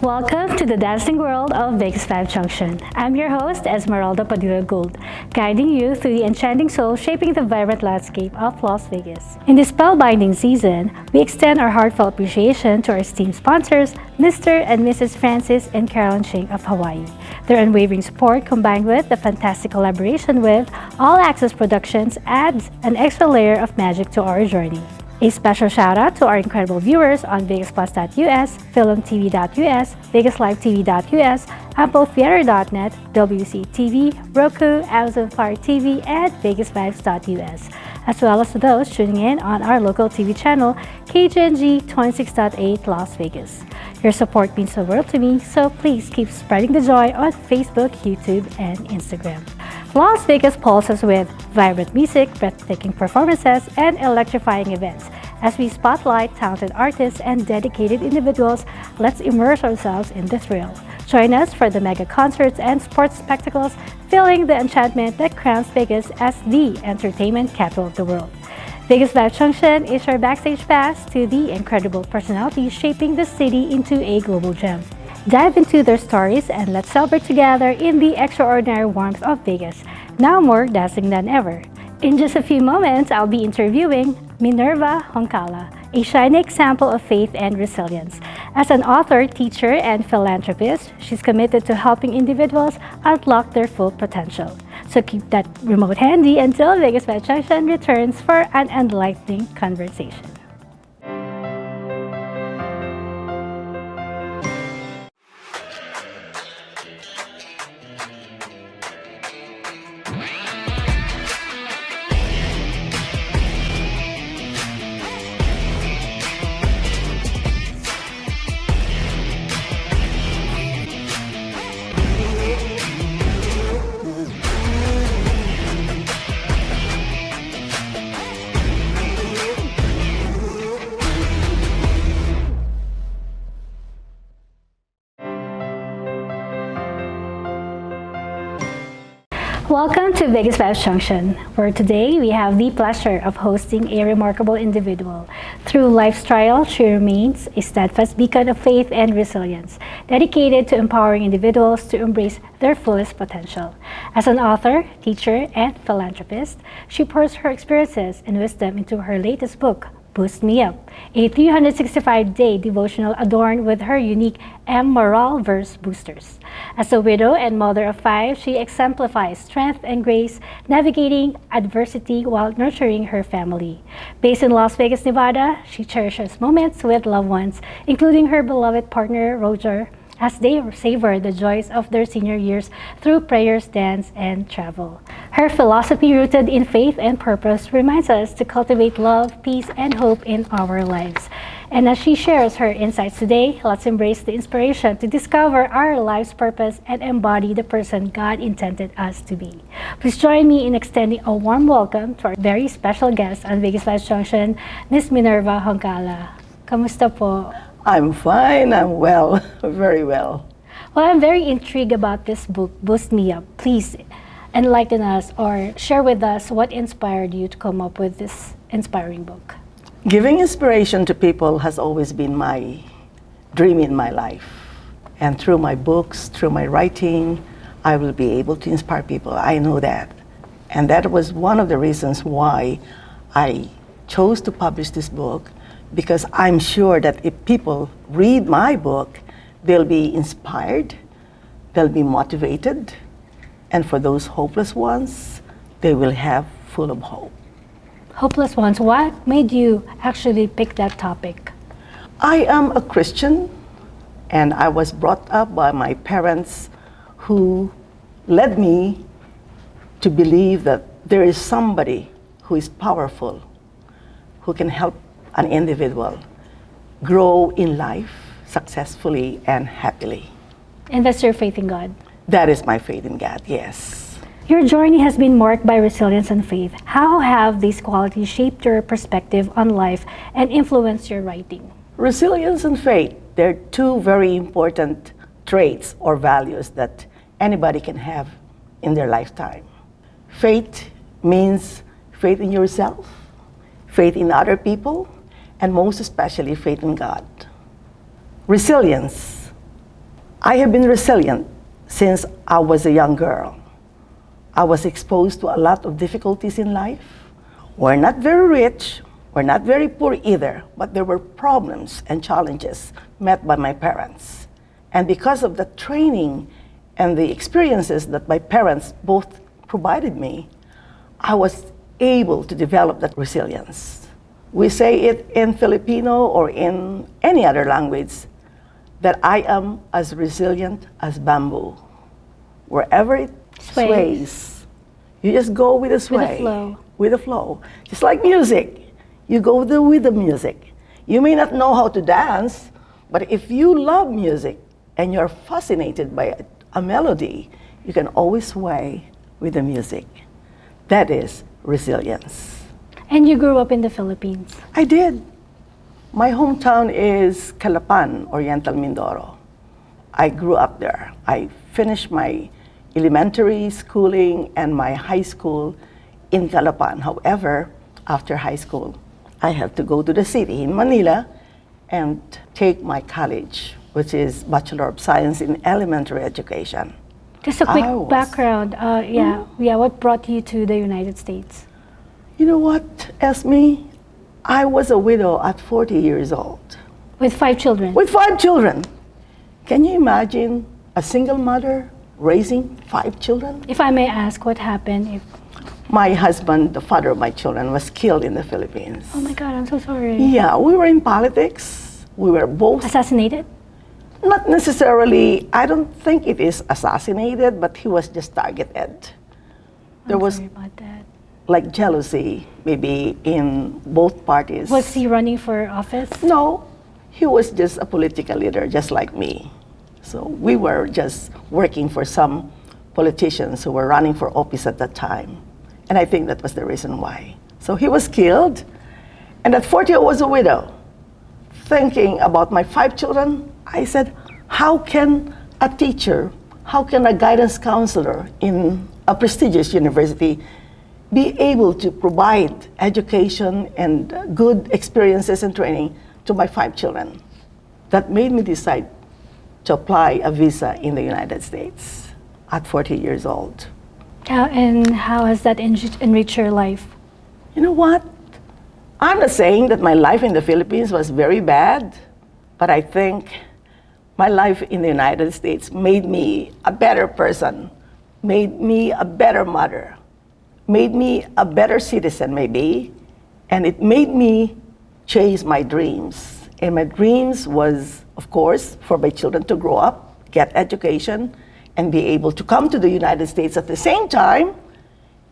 Welcome to the dazzling world of VegasVibes Junction. I'm your host, Esmeralda Padilla Gould, guiding you through the enchanting soul shaping the vibrant landscape of Las Vegas. In this spellbinding season, we extend our heartfelt appreciation to our esteemed sponsors, Mr. and Mrs. Francis and Carolyn Ching of Hawaii. Their unwavering support, combined with the fantastic collaboration with All Access Productions, adds an extra layer of magic to our journey. A special shout out to our incredible viewers on VegasPlus.us, PhilmTV.us, VegasLiveTV.us, AppleTheater.net, WCTV, Roku, Amazon Fire TV, and VegasVibes.us, as well as to those tuning in on our local TV channel, KGNG 26.8 Las Vegas. Your support means the world to me, so please keep spreading the joy on Facebook, YouTube, and Instagram. Las Vegas pulses with vibrant music, breathtaking performances, and electrifying events. As we spotlight talented artists and dedicated individuals, let's immerse ourselves in the thrill. Join us for the mega concerts and sports spectacles, feeling the enchantment that crowns Vegas as the entertainment capital of the world. VegasVibes Junction is your backstage pass to the incredible personalities shaping the city into a global gem. Dive into their stories and let's celebrate together in the extraordinary warmth of Vegas, now more dazzling than ever. In just a few moments, I'll be interviewing Minerva Honkala, a shining example of faith and resilience. As an author, teacher, and philanthropist, she's committed to helping individuals unlock their full potential. So keep that remote handy until VegasVibes Junction returns for an enlightening conversation. Welcome to VegasVibes Junction, where today we have the pleasure of hosting a remarkable individual. Through life's trial, she remains a steadfast beacon of faith and resilience, dedicated to empowering individuals to embrace their fullest potential. As an author, teacher, and philanthropist, she pours her experiences and wisdom into her latest book, Boost Me Up, a 365-day devotional adorned with her unique moral verse boosters. As a widow and mother of 5, she exemplifies strength and grace, navigating adversity while nurturing her family. Based in Las Vegas, Nevada, she cherishes moments with loved ones, including her beloved partner, Roger, as they savor the joys of their senior years through prayers, dance, and travel. Her philosophy, rooted in faith and purpose, reminds us to cultivate love, peace, and hope in our lives. And as she shares her insights today, let's embrace the inspiration to discover our life's purpose and embody the person God intended us to be. Please join me in extending a warm welcome to our very special guest on VegasVibes Junction, Miss Minerva Honkala. Kamusta po? I'm fine, I'm well, very well. Well, I'm very intrigued about this book, Boost Me Up. Please enlighten us or share with us what inspired you to come up with this inspiring book. Giving inspiration to people has always been my dream in my life. And through my books, through my writing, I will be able to inspire people. I know that. And that was one of the reasons why I chose to publish this book, because I'm sure that if people read my book, they'll be inspired, they'll be motivated, and for those hopeless ones, they will have full of hope. Hopeless ones, what made you actually pick that topic? I am a Christian, and I was brought up by my parents who led me to believe that there is somebody who is powerful, who can help an individual grow in life successfully and happily. And that's your faith in God? That is my faith in God, yes. Your journey has been marked by resilience and faith. How have these qualities shaped your perspective on life and influenced your writing? Resilience and faith, they're two very important traits or values that anybody can have in their lifetime. Faith means faith in yourself, faith in other people, and most especially faith in God. Resilience I have been resilient since I was a young girl. I was exposed to a lot of difficulties in life. We're not very rich, we're not very poor either, but there were problems and challenges met by my parents. And because of the training and the experiences that my parents both provided me, I was able to develop that resilience. We say it in Filipino or in any other language that I am as resilient as bamboo. Wherever it sways, you just go with the sway. With the flow. With the flow. Just like music, you go with the music. You may not know how to dance, but if you love music and you're fascinated by a melody, you can always sway with the music. That is resilience. And you grew up in the Philippines. I did. My hometown is Calapan, Oriental Mindoro. I grew up there. I finished my elementary schooling and my high school in Calapan. However, after high school, I had to go to the city in Manila and take my college, which is Bachelor of Science in Elementary Education. Just a quick background. What brought you to the United States? You know what, Esme? I was a widow at 40 years old. With 5 children? With 5 children. Can you imagine a single mother raising 5 children? If I may ask, what happened? My husband, the father of my children, was killed in the Philippines. Oh my God, I'm so sorry. Yeah, we were in politics. We were both... Assassinated? Not necessarily. I don't think it is assassinated, but he was just targeted. I'm sorry about that. Like jealousy, maybe in both parties. Was he running for office? No, he was just a political leader, just like me. So we were just working for some politicians who were running for office at that time. And I think that was the reason why. So he was killed, and at 40 I was a widow. Thinking about my 5 children, I said, how can a teacher, how can a guidance counselor in a prestigious university be able to provide education and good experiences and training to my 5 children? That made me decide to apply a visa in the United States at 40 years old. And how has that enriched your life? You know what? I'm not saying that my life in the Philippines was very bad, but I think my life in the United States made me a better person, made me a better mother, made me a better citizen maybe, and it made me chase my dreams. And my dreams was, of course, for my children to grow up, get education, and be able to come to the United States at the same time.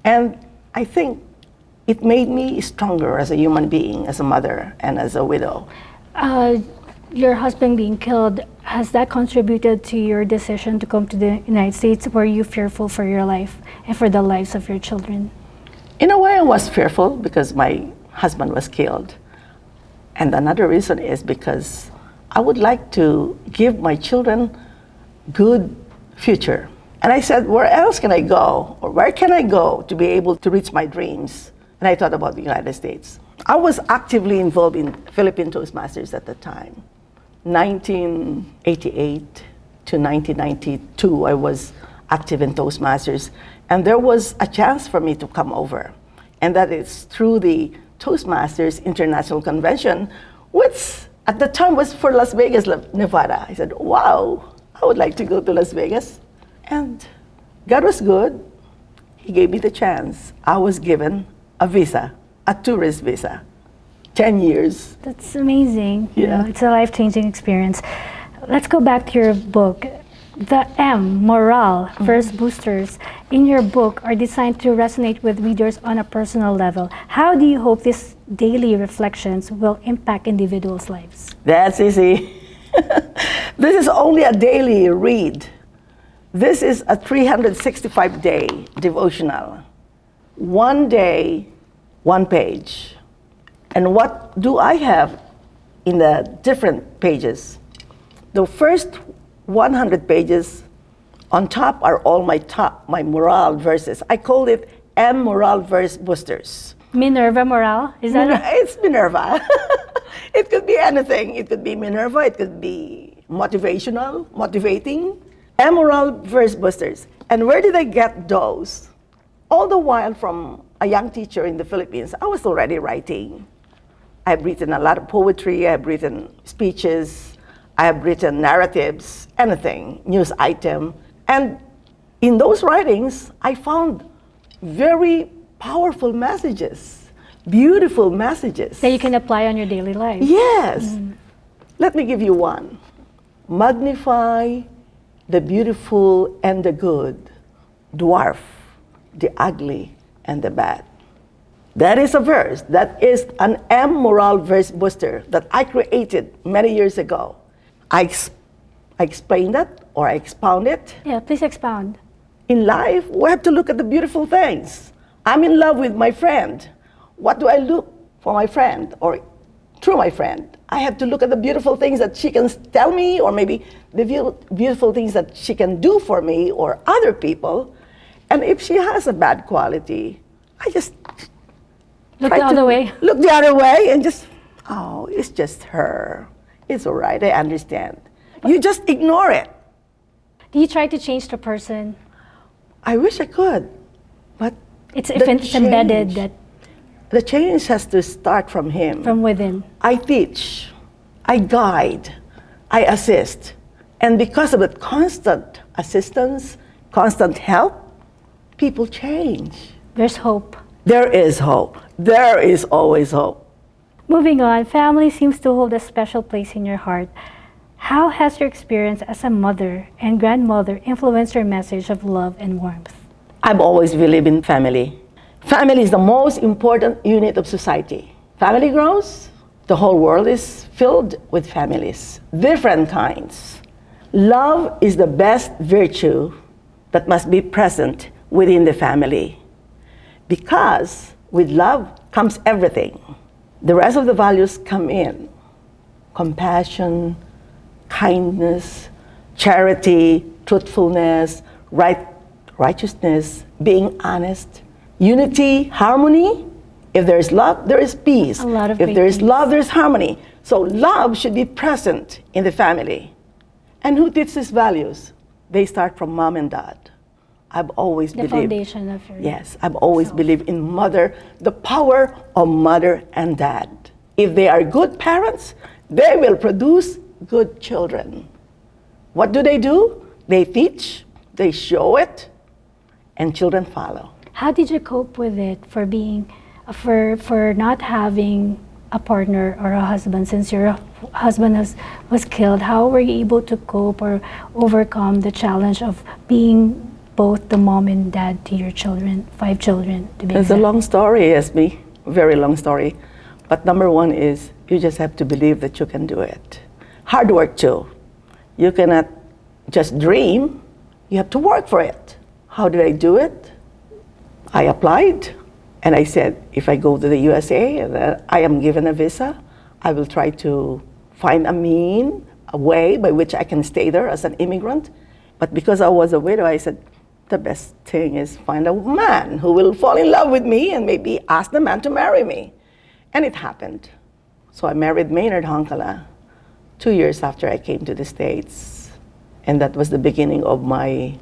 And I think it made me stronger as a human being, as a mother, and as a widow. Your husband being killed, has that contributed to your decision to come to the United States? Were you fearful for your life and for the lives of your children? In a way, I was fearful because my husband was killed. And another reason is because I would like to give my children good future. And I said, where else can I go? Or where can I go to be able to reach my dreams? And I thought about the United States. I was actively involved in Philippine Toastmasters at the time. 1988 to 1992, I was active in Toastmasters. And there was a chance for me to come over. And that is through the Toastmasters International Convention, which at the time was for Las Vegas, Nevada. I said, wow, I would like to go to Las Vegas. And God was good. He gave me the chance. I was given a visa, a tourist visa, 10 years. That's amazing. Yeah. You know, it's a life-changing experience. Let's go back to your book. The M, morale, first boosters, in your book are designed to resonate with readers on a personal level. How do you hope these daily reflections will impact individuals' lives? That's easy. This is only a daily read. This is a 365-day devotional. One day, one page. And what do I have in the different pages? The first 100 pages, on top are all my morale verses. I call it M morale verse boosters. Minerva morale? Is that It's Minerva. It could be anything. It could be Minerva, it could be motivational, motivating, amoral verse boosters. And where did I get those? All the while from a young teacher in the Philippines, I was already writing. I've written a lot of poetry, I've written speeches, I have written narratives, anything, news item. And in those writings, I found very powerful messages, beautiful messages. That you can apply on your daily life. Yes. Let me give you one. Magnify the beautiful and the good, dwarf the ugly and the bad. That is a verse. That is an amoral verse booster that I created many years ago. I explained it or I expound it. Yeah, please expound. In life, we have to look at the beautiful things. I'm in love with my friend. What do I look for my friend or through my friend? I have to look at the beautiful things that she can tell me, or maybe the beautiful things that she can do for me or other people. And if she has a bad quality, I just Look the other way. Look the other way and just, oh, it's just her. It's all right, I understand. You just ignore it. Do you try to change the person? I wish I could, but It's embedded that the change has to start from him. from within. I teach, I guide, I assist. And because of that constant assistance, constant help, people change. There's hope. There is hope. There is always hope. Moving on, family seems to hold a special place in your heart. How has your experience as a mother and grandmother influenced your message of love and warmth? I've always believed in family. Family is the most important unit of society. Family grows, the whole world is filled with families, different kinds. Love is the best virtue that must be present within the family. Because with love comes everything. The rest of the values come in. Compassion, kindness, charity, truthfulness, righteousness, being honest, unity, harmony. If there is love, there is peace. A lot of if great there is things. love, there is harmony. So love should be present in the family. And who teaches values? They start from mom and dad. I've always The believed. foundation of your Yes, I've always self. believed in mother, the power of mother and dad. If they are good parents, they will produce good children. What do? They teach, they show it, and children follow. How did you cope with it for being, for not having a partner or a husband since your husband was killed? How were you able to cope or overcome the challenge of being both the mom and dad to your children, 5 children to be It's a exact? long story, Esme, very long story. But number one is you just have to believe that you can do it. Hard work too. You cannot just dream, you have to work for it. How did I do it? I applied and I said, if I go to the USA and I am given a visa, I will try to find a way by which I can stay there as an immigrant. But because I was a widow, I said, the best thing is find a man who will fall in love with me and maybe ask the man to marry me. And it happened. So I married Minerva Honkala 2 years after I came to the States. And that was the beginning of my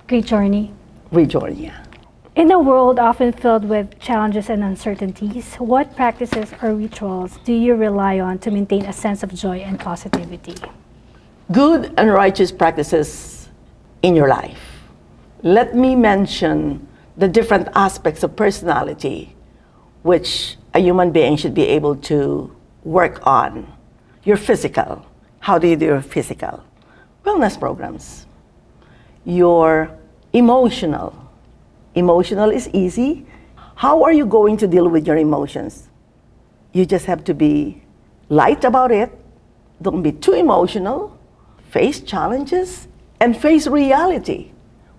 Great journey. rejoin. Yeah. In a world often filled with challenges and uncertainties, what practices or rituals do you rely on to maintain a sense of joy and positivity? Good and righteous practices in your life. Let me mention the different aspects of personality which a human being should be able to work on. Your physical. How do you do your physical? Wellness programs. Your emotional. Emotional is easy. How are you going to deal with your emotions? You just have to be light about it. Don't be too emotional. Face challenges and face reality.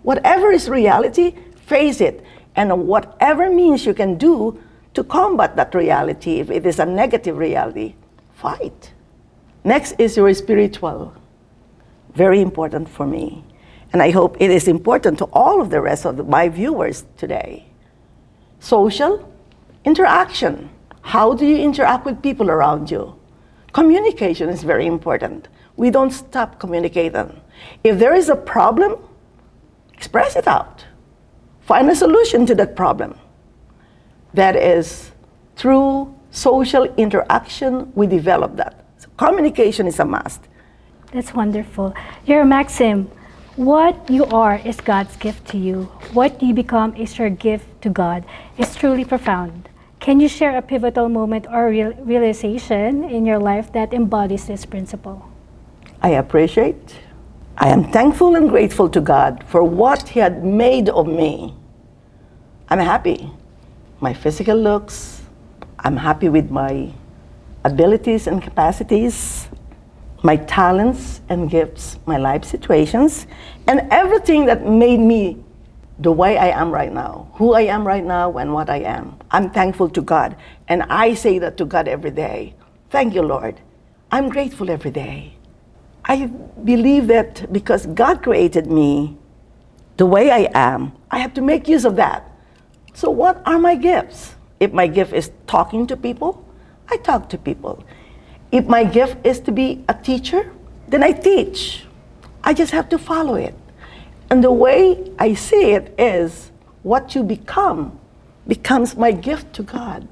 Whatever is reality, face it. And whatever means you can do to combat that reality, if it is a negative reality, fight. Next is your spiritual. Very important for me. And I hope it is important to all of the rest of my viewers today. Social interaction. How do you interact with people around you? Communication is very important. We don't stop communicating. If there is a problem, express it out. Find a solution to that problem. That is, through social interaction, we develop that. So communication is a must. That's wonderful. Your maxim, what you are is God's gift to you. What you become is your gift to God. It's truly profound. Can you share a pivotal moment or realization in your life that embodies this principle? I am thankful and grateful to God for what He had made of me. I'm happy. My physical looks, I'm happy with my abilities and capacities, my talents and gifts, my life situations, and everything that made me the way I am right now, who I am right now and what I am. I'm thankful to God, and I say that to God every day. Thank you, Lord. I'm grateful every day. I believe that because God created me the way I am, I have to make use of that. So what are my gifts? If my gift is talking to people, I talk to people. If my gift is to be a teacher, then I teach. I just have to follow it. And the way I see it is what you become becomes my gift to God.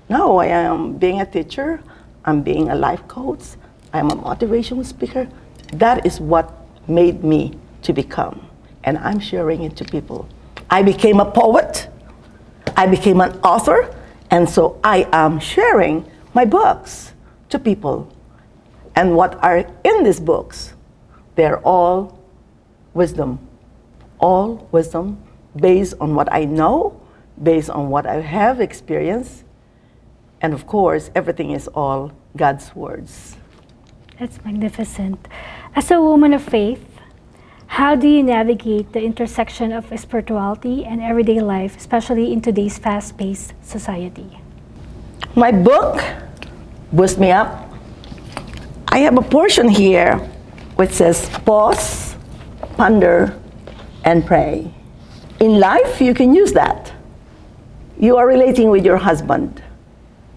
Now I am being a teacher, I'm being a life coach, I'm a motivational speaker. That is what made me to become. And I'm sharing it to people. I became a poet, I became an author, and so I am sharing my books to people. And what are in these books? They're all wisdom based on what I know, based on what I have experienced, and of course, everything is all God's words. That's magnificent. As a woman of faith, how do you navigate the intersection of spirituality and everyday life, especially in today's fast-paced society? My book boosts me up. I have a portion here which says pause, ponder, and pray. In life, you can use that. You are relating with your husband.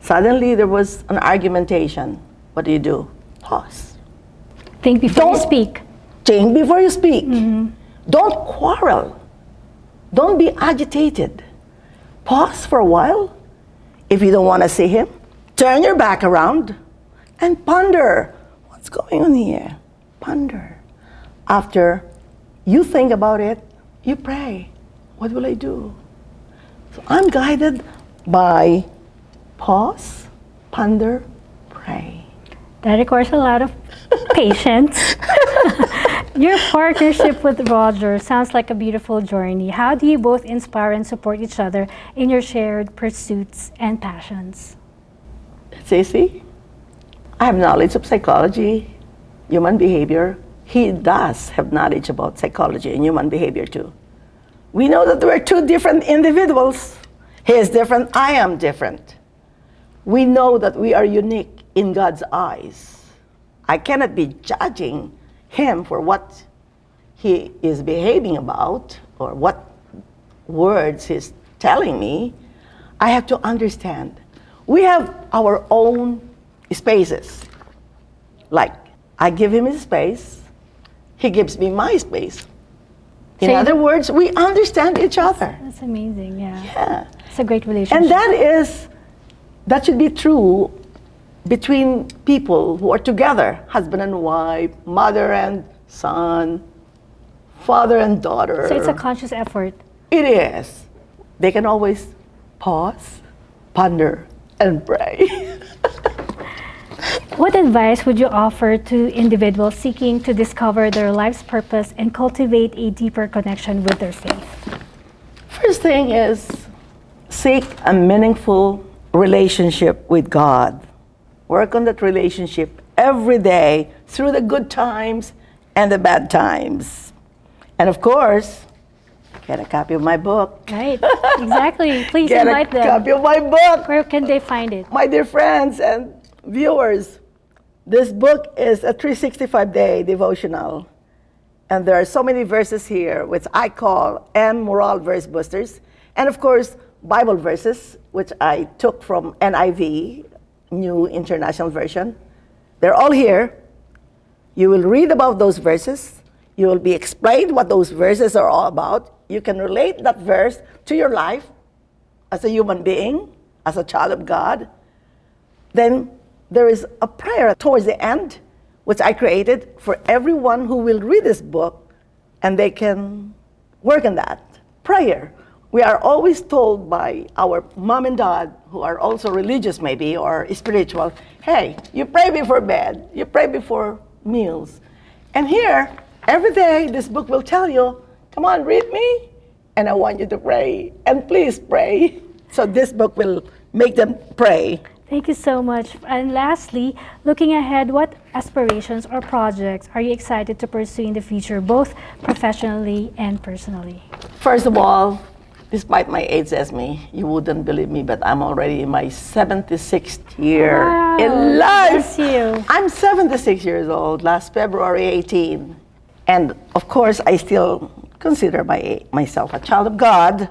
Suddenly, there was an argumentation. What do? Pause. Think before you speak. Think before you speak. Mm-hmm. Don't quarrel. Don't be agitated. Pause for a while. If you don't want to see him, turn your back around and ponder. What's going on here? Ponder. After you think about it, you pray. What will I do? So I'm guided by pause, ponder, pray. That requires a lot of patience. Your partnership with Roger sounds like a beautiful journey. How do you both inspire and support each other in your shared pursuits and passions? It's easy. I have knowledge of psychology, human behavior. He does have knowledge about psychology and human behavior too. We know that we're two different individuals. He is different, I am different. We know that we are unique in God's eyes. I cannot be judging him for what he is behaving about or what words he's telling me. I have to understand. We have our own spaces. Like, I give him his space, he gives me my space. In other words, we understand each other. That's amazing, yeah. Yeah. It's a great relationship. And that should be true between people who are together, husband and wife, mother and son, father and daughter. So it's a conscious effort. It is. They can always pause, ponder, and pray. What advice would you offer to individuals seeking to discover their life's purpose and cultivate a deeper connection with their faith? First thing is seek a meaningful relationship with God. Work on that relationship every day through the good times and the bad times. And of course, get a copy of my book. Right, exactly. Please Get invite a them. copy of my book. Where can they find it? My dear friends and viewers, this book is a 365-day devotional. And there are so many verses here, which I call moral verse boosters. And of course, Bible verses, which I took from NIV, New International Version. They're all here. You will read about those verses. You will be explained what those verses are all about. You can relate that verse to your life as a human being, as a child of God. Then there is a prayer towards the end, which I created for everyone who will read this book, and they can work on that prayer. We are always told by our mom and dad, who are also religious maybe, or spiritual, hey, you pray before bed, you pray before meals. And here, every day, this book will tell you, come on, read me, and I want you to pray, and please pray. So this book will make them pray. Thank you so much. And lastly, looking ahead, what aspirations or projects are you excited to pursue in the future, both professionally and personally? First of all, despite my age, Esme, you wouldn't believe me, but I'm already in my 76th year in life. Bless you. I'm 76 years old, last February 18. And of course, I still consider myself a child of God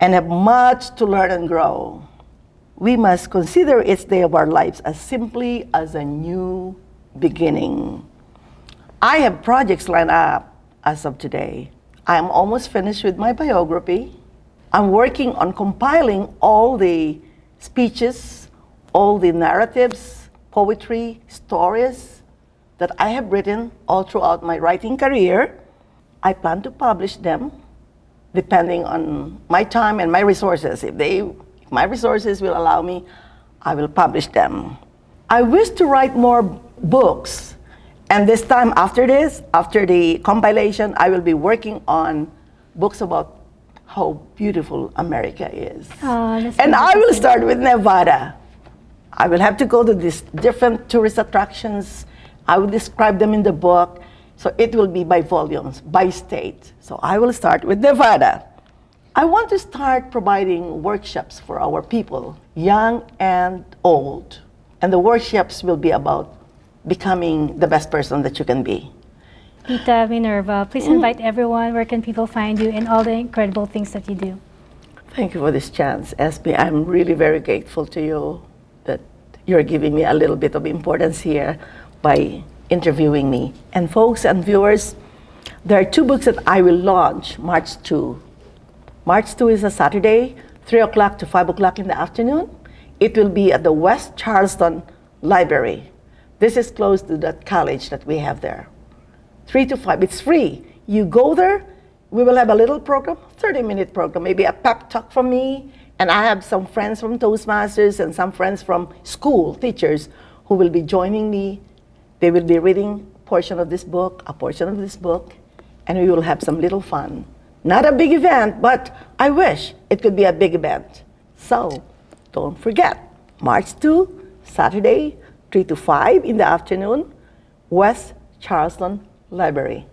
and have much to learn and grow. We must consider each day of our lives as simply as a new beginning. I have projects lined up as of today. I am almost finished with my biography. I'm working on compiling all the speeches, all the narratives, poetry, stories that I have written all throughout my writing career. I plan to publish them depending on my time and my resources. If my resources will allow me, I will publish them. I wish to write more books, and this time after the compilation, I will be working on books about how beautiful America is. And I will start with Nevada. I will have to go to these different tourist attractions. I will describe them in the book. So it will be by volumes, by state. So I will start with Nevada. I want to start providing workshops for our people, young and old. And the workshops will be about becoming the best person that you can be. Tita Minerva, please invite everyone. Where can people find you and all the incredible things that you do? Thank you for this chance, SB. I'm really very grateful to you that you're giving me a little bit of importance here by interviewing me. And folks and viewers, there are two books that I will launch March 2. March 2 is a Saturday, 3 o'clock to 5 o'clock in the afternoon. It will be at the West Charleston Library. This is close to that college that we have there. 3 to 5, it's free. You go there, we will have a little program, 30-minute program, maybe a pep talk from me, and I have some friends from Toastmasters and some friends from school, teachers, who will be joining me. They will be reading a portion of this book, and we will have some little fun. Not a big event, but I wish it could be a big event. So don't forget, March 2, Saturday, 3 to 5 in the afternoon, West Charleston Library.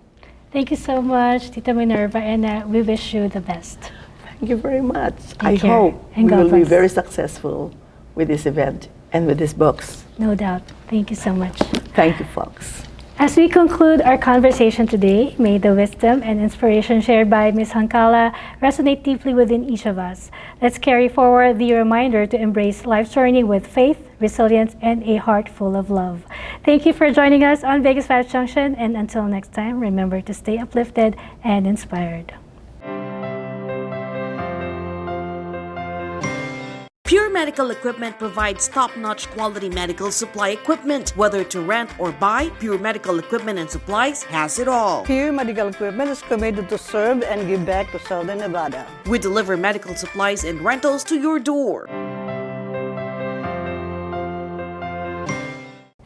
Thank you so much, Tita Minerva, and we wish you the best. Thank you very much. Take care, hope and we God will be bless. very successful with this event and with these books. No doubt. Thank you so much. Thank you, folks. As we conclude our conversation today, may the wisdom and inspiration shared by Ms. Honkala resonate deeply within each of us. Let's carry forward the reminder to embrace life's journey with faith, resilience, and a heart full of love. Thank you for joining us on VegasVibes Junction, and until next time, remember to stay uplifted and inspired. Pure Medical Equipment provides top-notch quality medical supply equipment. Whether to rent or buy, Pure Medical Equipment and Supplies has it all. Pure Medical Equipment is committed to serve and give back to Southern Nevada. We deliver medical supplies and rentals to your door.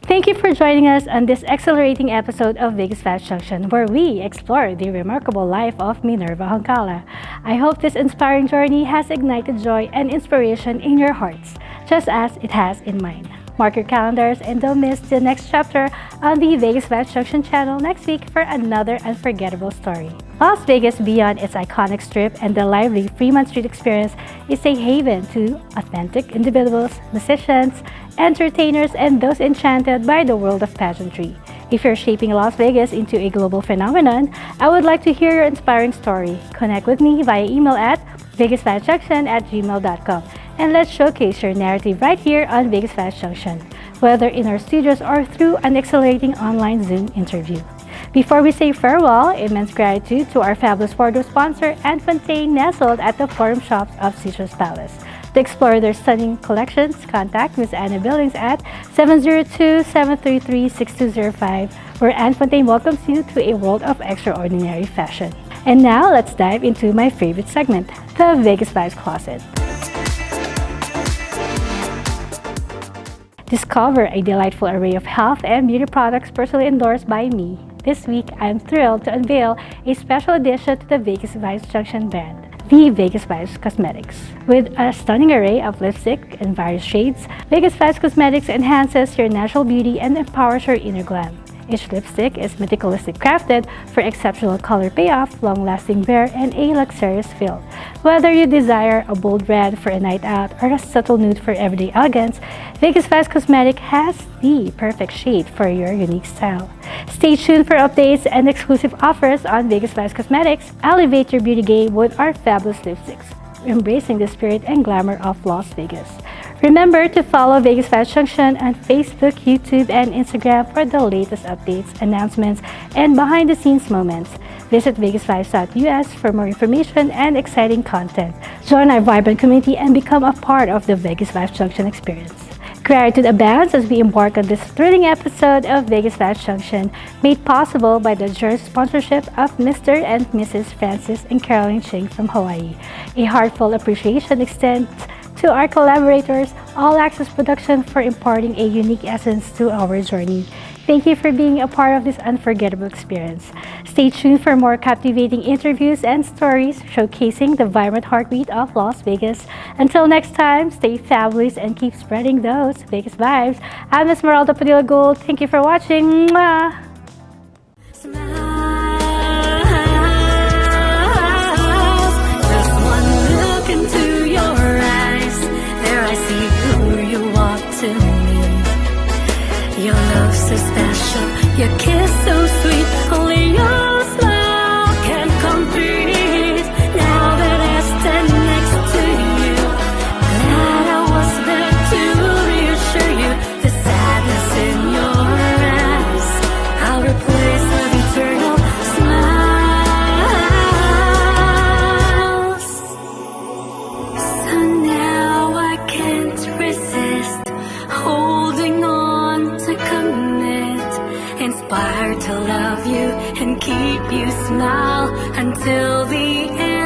Thank you for joining us on this exhilarating episode of VegasVibes Junction, where we explore the remarkable life of Minerva Honkala. I hope this inspiring journey has ignited joy and inspiration in your hearts, just as it has in mine. Mark your calendars and don't miss the next chapter on the VegasVibes Junction channel next week for another unforgettable story. Las Vegas, beyond its iconic strip and the lively Fremont Street experience, is a haven to authentic individuals, musicians, entertainers, and those enchanted by the world of pageantry. If you're shaping Las Vegas into a global phenomenon, I would like to hear your inspiring story. Connect with me via email at vegasvibesjunction@gmail.com, and let's showcase your narrative right here on VegasVibes Junction. whether in our studios or through an exhilarating online Zoom interview. Before we say farewell, immense gratitude to our fabulous wardrobe sponsor, Anne Fontaine, nestled at the Forum Shops of Citrus Palace. To explore their stunning collections, contact Ms. Anna Billings at 702-733-6205, where Anne Fontaine welcomes you to a world of extraordinary fashion. And now, let's dive into my favorite segment, the Vegas Vibes Closet. Discover a delightful array of health and beauty products personally endorsed by me. This week, I'm thrilled to unveil a special addition to the VegasVibes Junction brand, the VegasVibes Cosmetics. With a stunning array of lipstick in various shades, VegasVibes Cosmetics enhances your natural beauty and empowers your inner glam. Each lipstick is meticulously crafted for exceptional color payoff, long-lasting wear, and a luxurious feel. Whether you desire a bold red for a night out or a subtle nude for everyday elegance, VegasVibes Cosmetics has the perfect shade for your unique style. Stay tuned for updates and exclusive offers on VegasVibes Cosmetics. Elevate your beauty game with our fabulous lipsticks, embracing the spirit and glamour of Las Vegas. Remember to follow VegasVibes Junction on Facebook, YouTube, and Instagram for the latest updates, announcements, and behind-the-scenes moments. Visit VegasVibes.us for more information and exciting content. Join our vibrant community and become a part of the VegasVibes Junction experience. Gratitude abounds as we embark on this thrilling episode of VegasVibes Junction, made possible by the generous sponsorship of Mr. and Mrs. Francis and Caroline Ching from Hawaii. A heartfelt appreciation extends to our collaborators, All Access Production, for imparting a unique essence to our journey. Thank you for being a part of this unforgettable experience. Stay tuned for more captivating interviews and stories showcasing the vibrant heartbeat of Las Vegas. Until next time, stay fabulous and keep spreading those Vegas vibes. I'm Esmeralda Padilla-Gould. Thank you for watching. Mwah! Your love so special, your kiss so sweet, only your smile can complete. Now that I stand next to you, glad I was there to reassure you. The sadness in your eyes, I'll replace with eternal smiles. So now I can't resist holding on to commit, inspired to love you and keep you smile until the end.